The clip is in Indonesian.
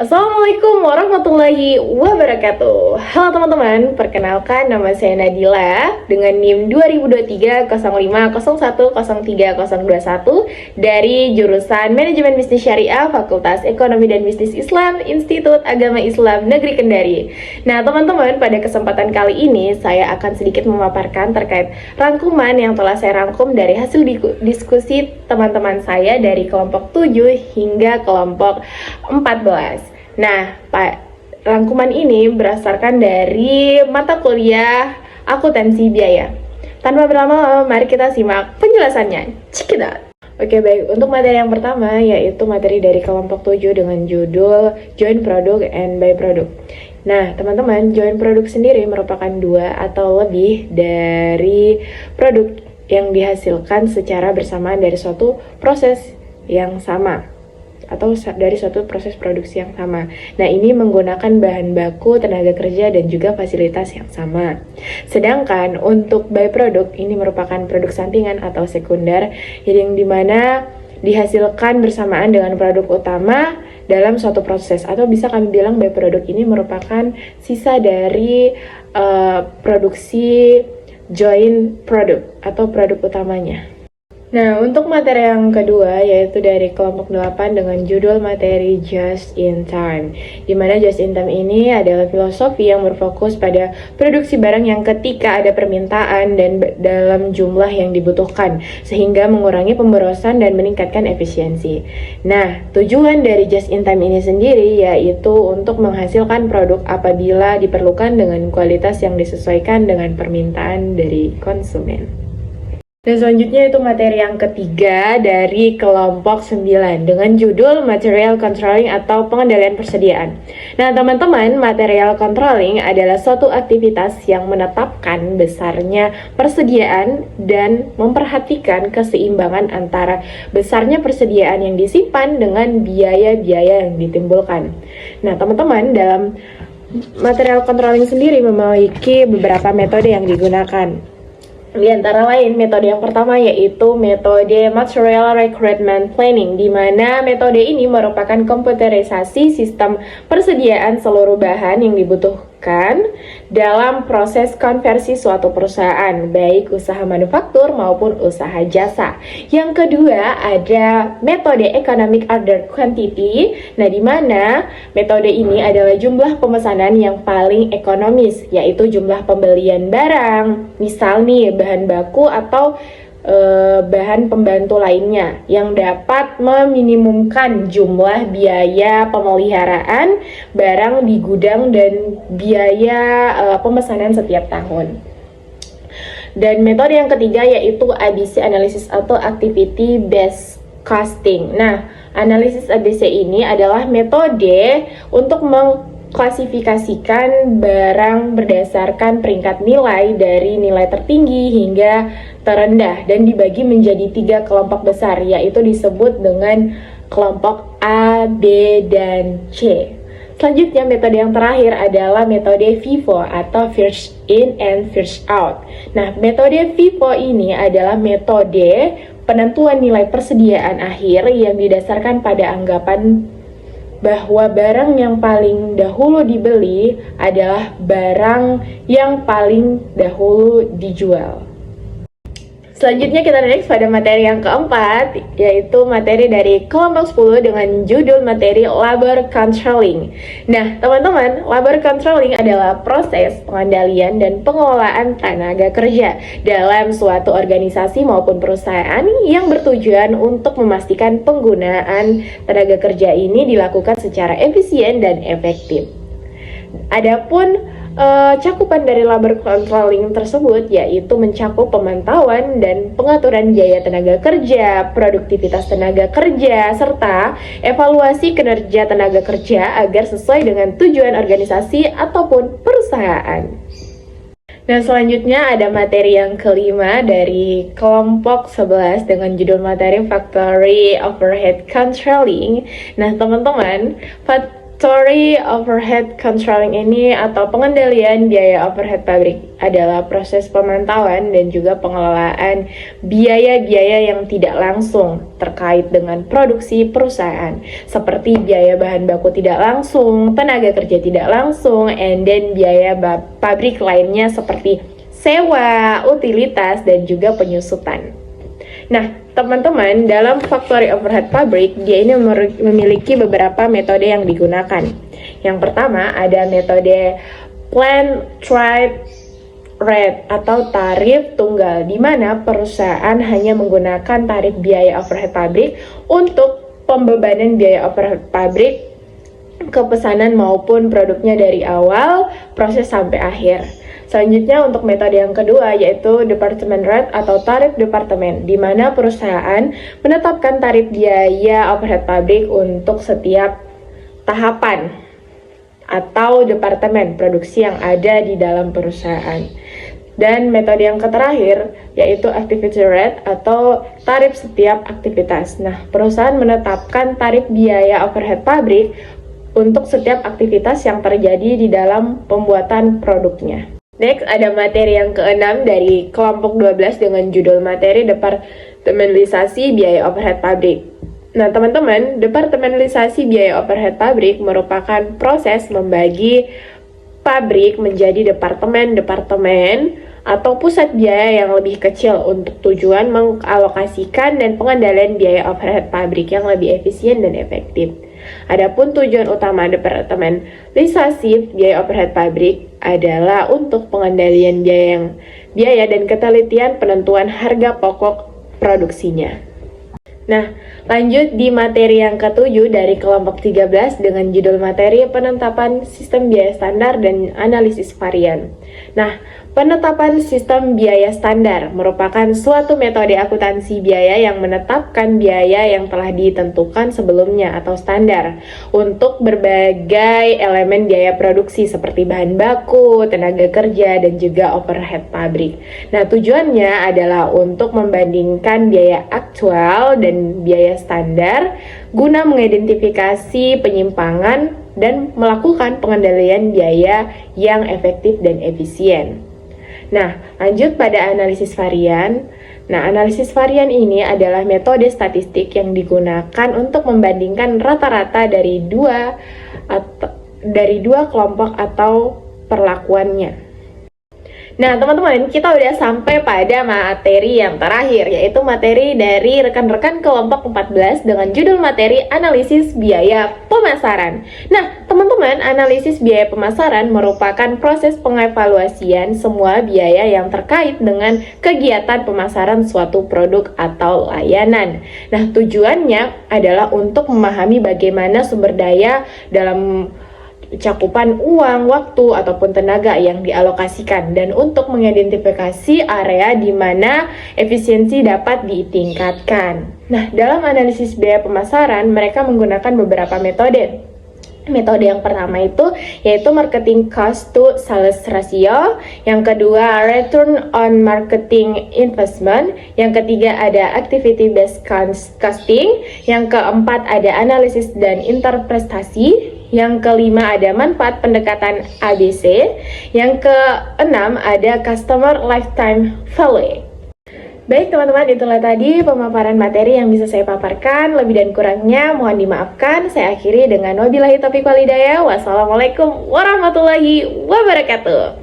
Assalamualaikum warahmatullahi wabarakatuh. Halo teman-teman, perkenalkan nama saya Nadila dengan NIM 2023-0501-03-021 dari jurusan Manajemen Bisnis Syariah Fakultas Ekonomi dan Bisnis Islam Institut Agama Islam Negeri Kendari. Nah teman-teman, pada kesempatan kali ini saya akan sedikit memaparkan terkait rangkuman yang telah saya rangkum dari hasil diskusi teman-teman saya dari kelompok 7 hingga kelompok 14. Nah, rangkuman ini berdasarkan dari mata kuliah akuntansi biaya. Tanpa berlama-lama, mari kita simak penjelasannya. Check it out. Oke, baik. Untuk materi yang pertama, yaitu materi dari kelompok 7 dengan judul Joint Product and By Product. Nah, teman-teman, joint product sendiri merupakan dua atau lebih dari produk yang dihasilkan secara bersamaan dari suatu proses yang sama atau dari suatu proses produksi yang sama. Nah, ini menggunakan bahan baku, tenaga kerja, dan juga fasilitas yang sama. Sedangkan untuk byproduct ini merupakan produk sampingan atau sekunder yang dimana dihasilkan bersamaan dengan produk utama dalam suatu proses, atau bisa kami bilang byproduct ini merupakan sisa dari produksi joint product atau produk utamanya. Nah, untuk materi yang kedua yaitu dari kelompok 8 dengan judul materi Just in Time. Di mana Just in Time ini adalah filosofi yang berfokus pada produksi barang yang ketika ada permintaan dan dalam jumlah yang dibutuhkan, sehingga mengurangi pemborosan dan meningkatkan efisiensi. Nah, tujuan dari Just in Time ini sendiri yaitu untuk menghasilkan produk apabila diperlukan dengan kualitas yang disesuaikan dengan permintaan dari konsumen. Dan selanjutnya itu materi yang ketiga dari kelompok 9 dengan judul Material Controlling atau pengendalian persediaan. Nah teman-teman, material controlling adalah suatu aktivitas yang menetapkan besarnya persediaan dan memperhatikan keseimbangan antara besarnya persediaan yang disimpan dengan biaya-biaya yang ditimbulkan. Nah teman-teman, dalam material controlling sendiri memiliki beberapa metode yang digunakan. Di antara lain, metode yang pertama yaitu metode Material Recruitment Planning, di mana metode ini merupakan komputerisasi sistem persediaan seluruh bahan yang dibutuhkan dalam proses konversi suatu perusahaan, baik usaha manufaktur maupun usaha jasa. Yang kedua, ada metode Economic Order Quantity, nah di mana metode ini adalah jumlah pemesanan yang paling ekonomis, yaitu jumlah pembelian barang, misal nih bahan baku atau bahan pembantu lainnya yang dapat meminimumkan jumlah biaya pemeliharaan barang di gudang dan biaya pemesanan setiap tahun. Dan metode yang ketiga yaitu ABC Analysis atau Activity Based Costing. Nah, analisis ABC ini adalah metode untuk klasifikasikan barang berdasarkan peringkat nilai dari nilai tertinggi hingga terendah dan dibagi menjadi 3 kelompok besar, yaitu disebut dengan kelompok A, B, dan C. Selanjutnya metode yang terakhir adalah metode FIFO atau First In and First Out. Nah, metode FIFO ini adalah metode penentuan nilai persediaan akhir yang didasarkan pada anggapan bahwa barang yang paling dahulu dibeli adalah barang yang paling dahulu dijual. Selanjutnya kita next pada materi yang keempat, yaitu materi dari kelompok 10 dengan judul materi Labor Controlling. Nah, teman-teman, Labor Controlling adalah proses pengendalian dan pengelolaan tenaga kerja dalam suatu organisasi maupun perusahaan yang bertujuan untuk memastikan penggunaan tenaga kerja ini dilakukan secara efisien dan efektif. Adapun cakupan dari labor controlling tersebut yaitu mencakup pemantauan dan pengaturan biaya tenaga kerja, produktivitas tenaga kerja, serta evaluasi kinerja tenaga kerja agar sesuai dengan tujuan organisasi ataupun perusahaan. Nah, selanjutnya ada materi yang kelima dari kelompok 11 dengan judul materi Factory Overhead Controlling. Nah, teman-teman, Story overhead controlling ini atau pengendalian biaya overhead pabrik adalah proses pemantauan dan juga pengelolaan biaya-biaya yang tidak langsung terkait dengan produksi perusahaan, seperti biaya bahan baku tidak langsung, tenaga kerja tidak langsung, and then biaya pabrik lainnya seperti sewa, utilitas, dan juga penyusutan. Nah, teman-teman, dalam factory overhead pabrik, dia ini memiliki beberapa metode yang digunakan. Yang pertama, ada metode plant trade rate atau tarif tunggal, di mana perusahaan hanya menggunakan tarif biaya overhead pabrik untuk pembebanan biaya overhead pabrik ke pesanan maupun produknya dari awal proses sampai akhir. Selanjutnya untuk metode yang kedua yaitu department rate atau tarif departemen, di mana perusahaan menetapkan tarif biaya overhead pabrik untuk setiap tahapan atau departemen produksi yang ada di dalam perusahaan. Dan metode yang terakhir yaitu activity rate atau tarif setiap aktivitas. Nah, perusahaan menetapkan tarif biaya overhead pabrik untuk setiap aktivitas yang terjadi di dalam pembuatan produknya. Next, ada materi yang keenam dari kelompok 12 dengan judul materi departementalisasi biaya overhead pabrik. Nah, teman-teman, departementalisasi biaya overhead pabrik merupakan proses membagi pabrik menjadi departemen-departemen atau pusat biaya yang lebih kecil untuk tujuan mengalokasikan dan pengendalian biaya overhead pabrik yang lebih efisien dan efektif. Adapun tujuan utama departementalisasi biaya overhead pabrik adalah untuk pengendalian biaya dan ketelitian penentuan harga pokok produksinya. Nah, lanjut di materi yang ketujuh dari kelompok 13 dengan judul materi penetapan sistem biaya standar dan analisis varian. Nah, penetapan sistem biaya standar merupakan suatu metode akuntansi biaya yang menetapkan biaya yang telah ditentukan sebelumnya atau standar untuk berbagai elemen biaya produksi seperti bahan baku, tenaga kerja, dan juga overhead pabrik. Nah, tujuannya adalah untuk membandingkan biaya aktual dan biaya standar guna mengidentifikasi penyimpangan dan melakukan pengendalian biaya yang efektif dan efisien. Nah, lanjut pada analisis varian. Nah, analisis varian ini adalah metode statistik yang digunakan untuk membandingkan rata-rata dari dua kelompok atau perlakuannya. Nah, teman-teman, kita udah sampai pada materi yang terakhir, yaitu materi dari rekan-rekan kelompok 14 dengan judul materi analisis biaya pemasaran. Nah, teman-teman, analisis biaya pemasaran merupakan proses pengevaluasian semua biaya yang terkait dengan kegiatan pemasaran suatu produk atau layanan. Nah, tujuannya adalah untuk memahami bagaimana sumber daya dalam cakupan uang, waktu, ataupun tenaga yang dialokasikan, dan untuk mengidentifikasi area di mana efisiensi dapat ditingkatkan. Nah, dalam analisis biaya pemasaran, mereka menggunakan beberapa metode. Metode yang pertama itu yaitu marketing cost to sales ratio, yang kedua return on marketing investment, yang ketiga ada activity based costing, yang keempat ada analisis dan interpretasi, yang kelima ada manfaat pendekatan ABC, yang keenam ada customer lifetime value. Baik teman-teman, itulah tadi pemaparan materi yang bisa saya paparkan. Lebih dan kurangnya mohon dimaafkan. Saya akhiri dengan wabillahi taufiq wal hidayah. Wassalamualaikum warahmatullahi wabarakatuh.